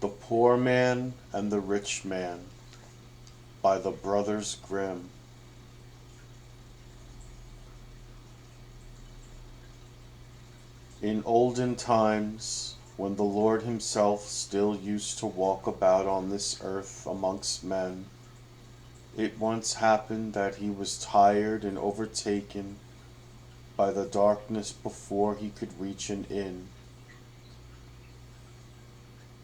The Poor Man and the Rich Man by the Brothers Grimm. In olden times, when the Lord himself still used to walk about on this earth amongst men, it once happened that he was tired and overtaken by the darkness before he could reach an inn.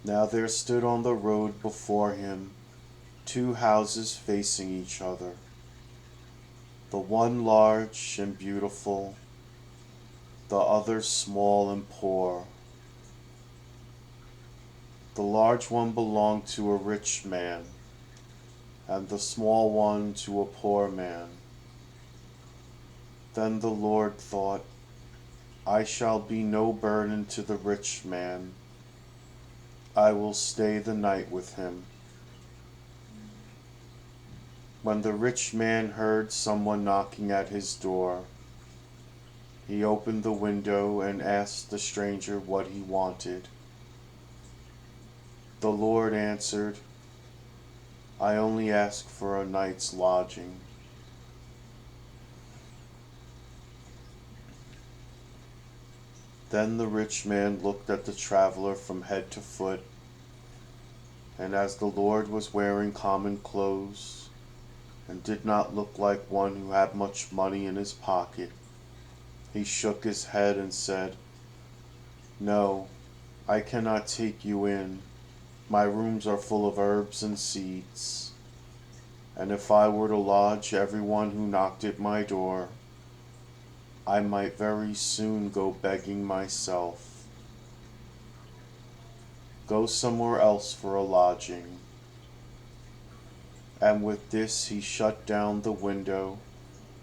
Now there stood on the road before him two houses facing each other, the one large and beautiful, the other small and poor. The large one belonged to a rich man, and the small one to a poor man. Then the Lord thought, I shall be no burden to the rich man. I will stay the night with him. When the rich man heard someone knocking at his door, he opened the window and asked the stranger what he wanted. The Lord answered, I only ask for a night's lodging. Then the rich man looked at the traveler from head to foot, and as the Lord was wearing common clothes, and did not look like one who had much money in his pocket, he shook his head and said, No, I cannot take you in. My rooms are full of herbs and seeds, and if I were to lodge everyone who knocked at my door, I might very soon go begging myself. Go somewhere else for a lodging. And with this he shut down the window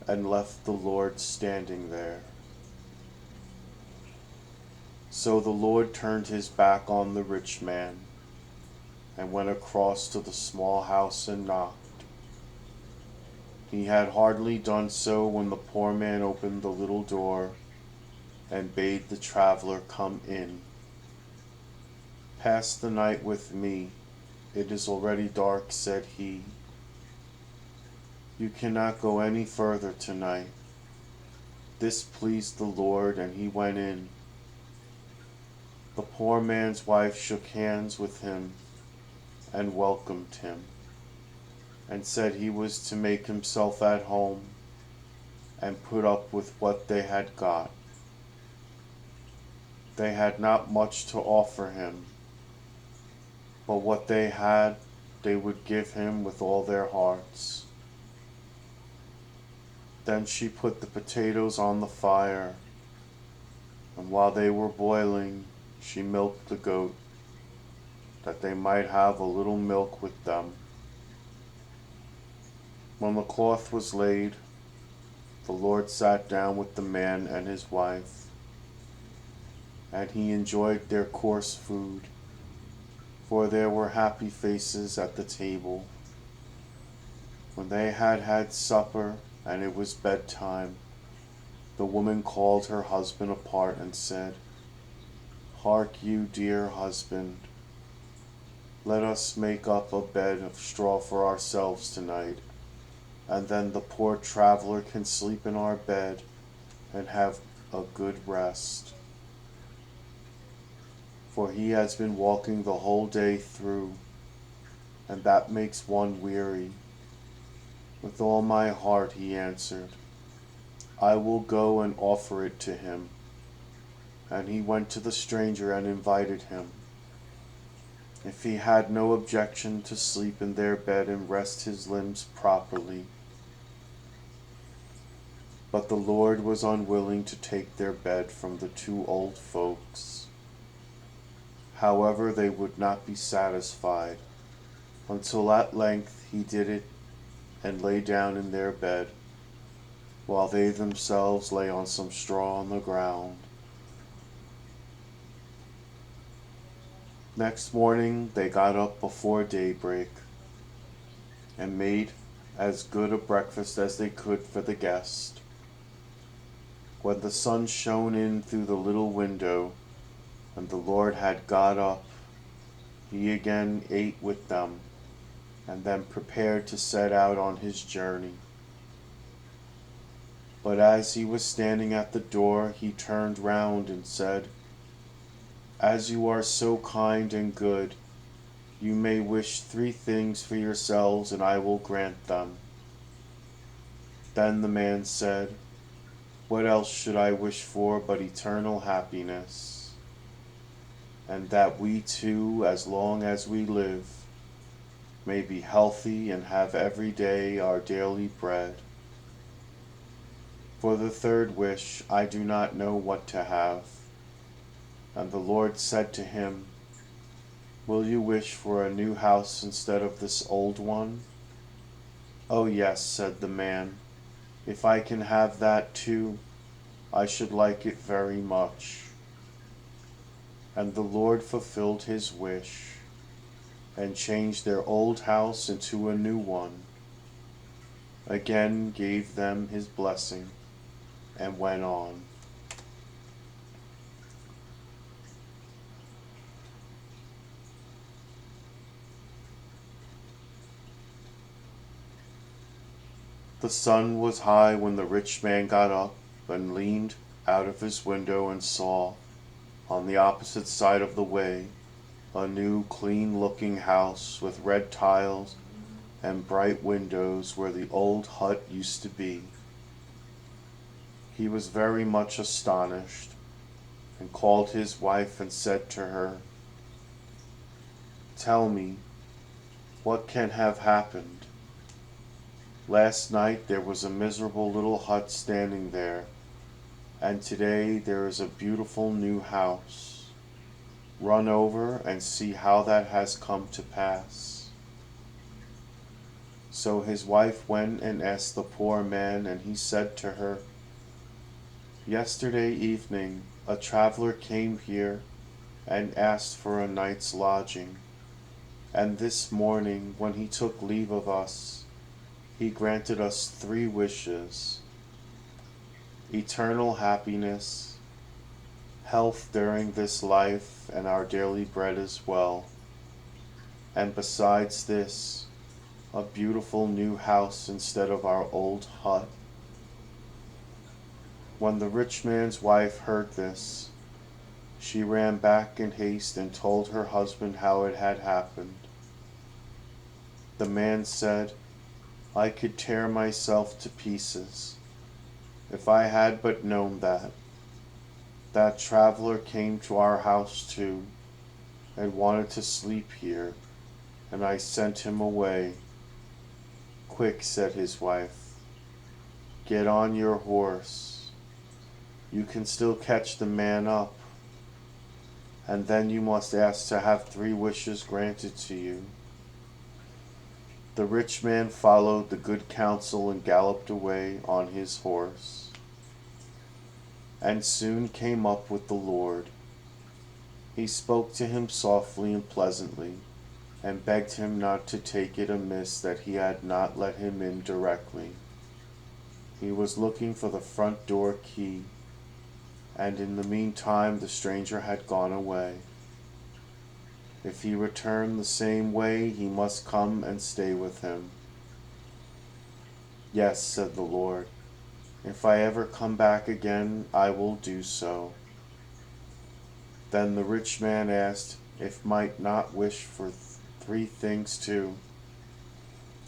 and left the Lord standing there. So the Lord turned his back on the rich man and went across to the small house and knocked. He had hardly done so when the poor man opened the little door and bade the traveler come in. Pass the night with me. It is already dark, said he. You cannot go any further tonight. This pleased the Lord, and he went in. The poor man's wife shook hands with him and welcomed him, and said he was to make himself at home and put up with what they had got. They had not much to offer him, but what they had they would give him with all their hearts. Then she put the potatoes on the fire, and while they were boiling, she milked the goat, that they might have a little milk with them. When the cloth was laid, the Lord sat down with the man and his wife, and he enjoyed their coarse food, for there were happy faces at the table. When they had had supper and it was bedtime, the woman called her husband apart and said, Hark you, dear husband, let us make up a bed of straw for ourselves tonight, and then the poor traveler can sleep in our bed and have a good rest. For he has been walking the whole day through, and that makes one weary. With all my heart, he answered, I will go and offer it to him. And he went to the stranger and invited him. If he had no objection to sleep in their bed and rest his limbs properly. But the Lord was unwilling to take their bed from the two old folks. However, they would not be satisfied, until at length he did it and lay down in their bed, while they themselves lay on some straw on the ground. Next morning they got up before daybreak, and made as good a breakfast as they could for the guest. When the sun shone in through the little window, and the Lord had got up, he again ate with them, and then prepared to set out on his journey. But as he was standing at the door, he turned round and said, "As you are so kind and good, you may wish 3 things for yourselves, and I will grant them." Then the man said, "What else should I wish for but eternal happiness, and that we too, as long as we live, may be healthy and have every day our daily bread. For the 3rd wish I do not know what to have." And the Lord said to him, "Will you wish for a new house instead of this old one?" "Oh yes," said the man, "if I can have that too, I should like it very much." And the Lord fulfilled his wish, and changed their old house into a new one, again gave them his blessing, and went on. The sun was high when the rich man got up and leaned out of his window and saw, on the opposite side of the way, a new clean-looking house with red tiles and bright windows where the old hut used to be. He was very much astonished, and called his wife and said to her, "Tell me, what can have happened? Last night there was a miserable little hut standing there, and today there is a beautiful new house. Run over and see how that has come to pass." So his wife went and asked the poor man, and he said to her, "Yesterday evening a traveler came here and asked for a night's lodging, and this morning when he took leave of us, he granted us 3 wishes: eternal happiness, health during this life and our daily bread as well, and besides this, a beautiful new house instead of our old hut." When the rich man's wife heard this, she ran back in haste and told her husband how it had happened. The man said, "I could tear myself to pieces if I had but known that. That traveler came to our house too, and wanted to sleep here, and I sent him away." "Quick," said his wife, "get on your horse. You can still catch the man up, and then you must ask to have 3 wishes granted to you." The rich man followed the good counsel and galloped away on his horse, and soon came up with the Lord. He spoke to him softly and pleasantly, and begged him not to take it amiss that he had not let him in directly. He was looking for the front door key, and in the meantime the stranger had gone away. If he returned the same way, he must come and stay with him. "Yes," said the Lord, "if I ever come back again, I will do so." Then the rich man asked if might not wish for 3 things too,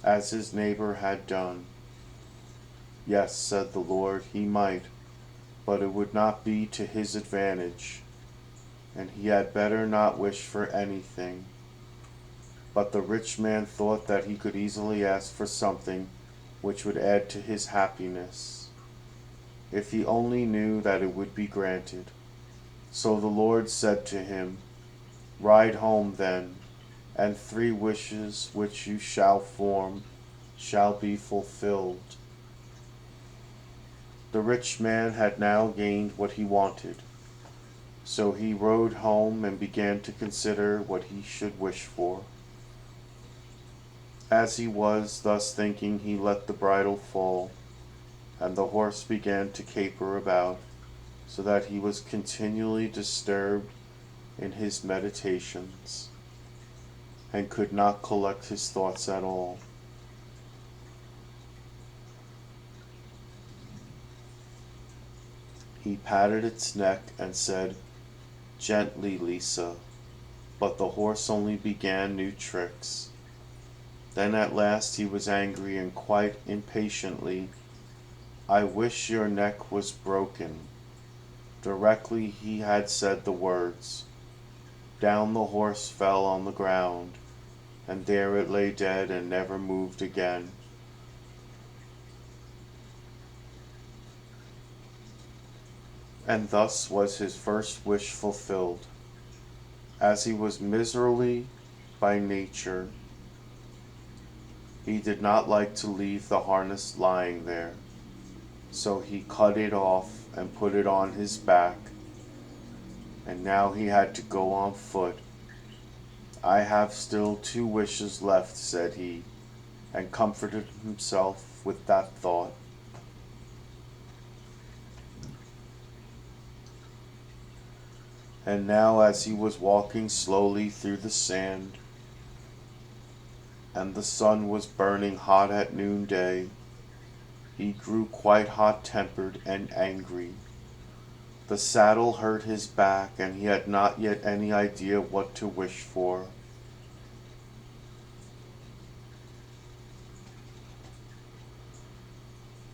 as his neighbor had done. "Yes," said the Lord, "he might, but it would not be to his advantage, and he had better not wish for anything." But the rich man thought that he could easily ask for something which would add to his happiness, if he only knew that it would be granted. So the Lord said to him, "Ride home then, and 3 wishes which you shall form shall be fulfilled." The rich man had now gained what he wanted, so he rode home and began to consider what he should wish for. As he was thus thinking, he let the bridle fall, and the horse began to caper about, so that he was continually disturbed in his meditations. and could not collect his thoughts at all. He patted its neck and said, "Gently, Lisa," but the horse only began new tricks. Then at last he was angry and quite impatiently, "I wish your neck was broken." Directly he had said the words, down the horse fell on the ground, and there it lay dead and never moved again. And thus was his first wish fulfilled. As he was miserly by nature, he did not like to leave the harness lying there, so he cut it off and put it on his back, and now he had to go on foot. "I have still 2 wishes left," said he, and comforted himself with that thought. And now as he was walking slowly through the sand, and the sun was burning hot at noonday, he grew quite hot-tempered and angry. The saddle hurt his back, and he had not yet any idea what to wish for.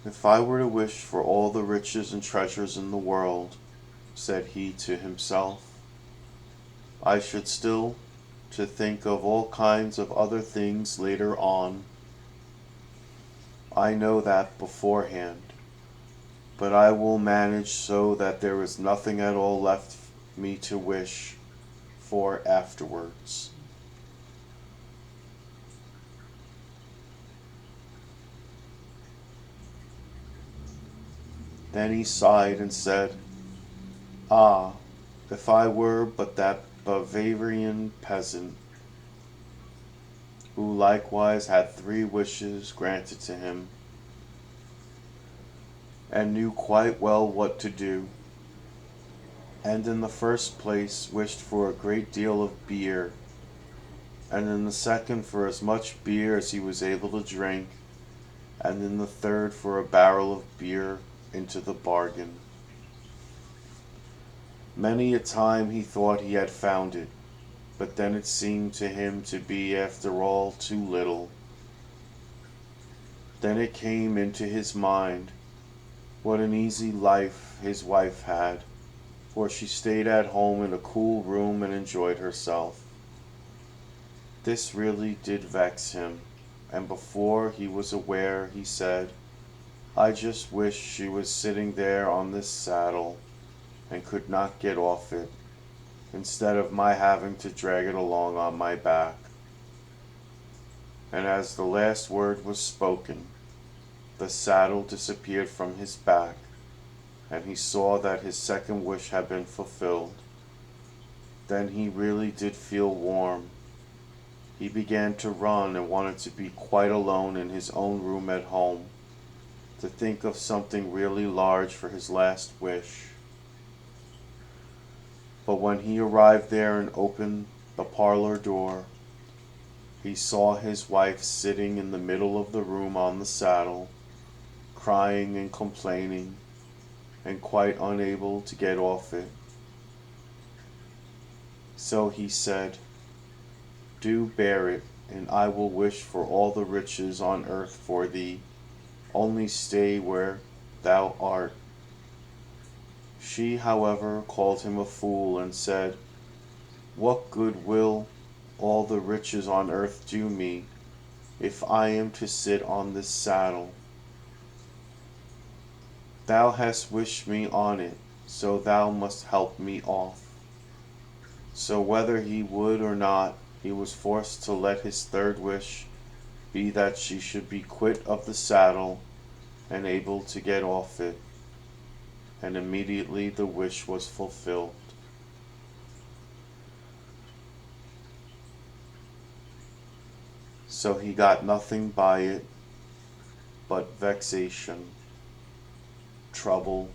"If I were to wish for all the riches and treasures in the world," said he to himself, "I should still to think of all kinds of other things later on. I know that beforehand, but I will manage so that there is nothing at all left me to wish for afterwards." Then he sighed and said, "Ah, if I were but that Bavarian peasant, who likewise had 3 wishes granted to him, and knew quite well what to do, and in the first place wished for a great deal of beer, and in the second for as much beer as he was able to drink, and in the third for a barrel of beer into the bargain. Many a time he thought he had found it, but then it seemed to him to be after all too little. Then it came into his mind what an easy life his wife had, for she stayed at home in a cool room and enjoyed herself. This really did vex him, and before he was aware he said, "I just wish she was sitting there on this saddle and could not get off it, instead of my having to drag it along on my back." And as the last word was spoken, the saddle disappeared from his back, and he saw that his second wish had been fulfilled. Then he really did feel warm. He began to run and wanted to be quite alone in his own room at home, to think of something really large for his last wish. But when he arrived there and opened the parlor door, he saw his wife sitting in the middle of the room on the saddle, crying and complaining, and quite unable to get off it. So he said, "Do bear it, and I will wish for all the riches on earth for thee, only stay where thou art." She, however, called him a fool and said, "What good will all the riches on earth do me if I am to sit on this saddle? Thou hast wished me on it, so thou must help me off." So whether he would or not, he was forced to let his third wish be that she should be quit of the saddle and able to get off it, and immediately the wish was fulfilled. So he got nothing by it but vexation, trouble,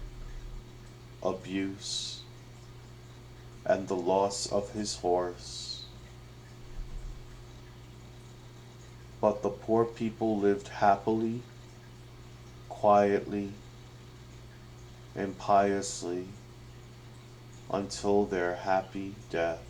abuse, and the loss of his horse. But the poor people lived happily, quietly, and piously until their happy death.